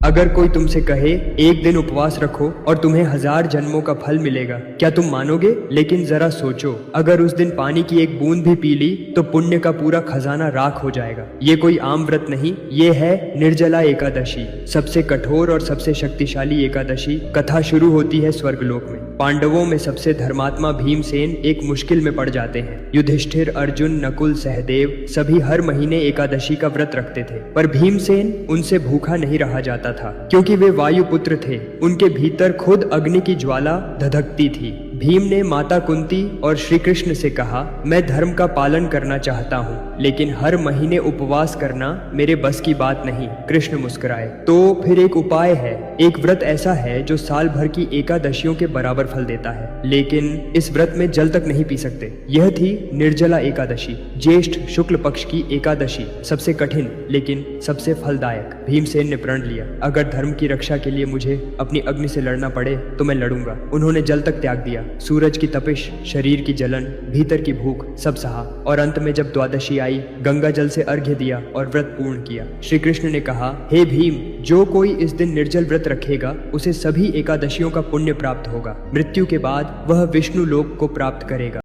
अगर कोई तुमसे कहे एक दिन उपवास रखो और तुम्हें 1000 जन्मों का फल मिलेगा, क्या तुम मानोगे? लेकिन जरा सोचो, अगर उस दिन पानी की एक बूंद भी पी ली तो पुण्य का पूरा खजाना राख हो जाएगा। ये कोई आम व्रत नहीं, ये है निर्जला एकादशी, सबसे कठोर और सबसे शक्तिशाली एकादशी। कथा शुरू होती है स्वर्गलोक में। पांडवों में सबसे धर्मात्मा भीमसेन एक मुश्किल में पड़ जाते हैं। युधिष्ठिर, अर्जुन, नकुल, सहदेव सभी हर महीने एकादशी का व्रत रखते थे, पर भीमसेन उनसे भूखा नहीं रहा जाता था, क्योंकि वे वायुपुत्र थे। उनके भीतर खुद अग्नि की ज्वाला धधकती थी। भीम ने माता कुंती और श्री कृष्ण से कहा, मैं धर्म का पालन करना चाहता हूँ, लेकिन हर महीने उपवास करना मेरे बस की बात नहीं। कृष्ण मुस्कुराए। तो फिर एक उपाय है, एक व्रत ऐसा है जो साल भर की एकादशियों के बराबर फल देता है, लेकिन इस व्रत में जल तक नहीं पी सकते। यह थी निर्जला एकादशी, ज्येष्ठ शुक्ल पक्ष की एकादशी, सबसे कठिन लेकिन सबसे फलदायक। भीमसेन ने प्रण लिया, अगर धर्म की रक्षा के लिए मुझे अपनी अग्नि से लड़ना पड़े तो मैं लड़ूंगा। उन्होंने जल तक त्याग दिया, सूरज की तपिश, शरीर की जलन, भीतर की भूख, सब सहा, और अंत में जब द्वादशी आई, गंगा जल से अर्घ्य दिया और व्रत पूर्ण किया। श्री कृष्ण ने कहा, हे भीम, जो कोई इस दिन निर्जल व्रत रखेगा उसे सभी एकादशियों का पुण्य प्राप्त होगा। मृत्यु के बाद वह विष्णु लोक को प्राप्त करेगा।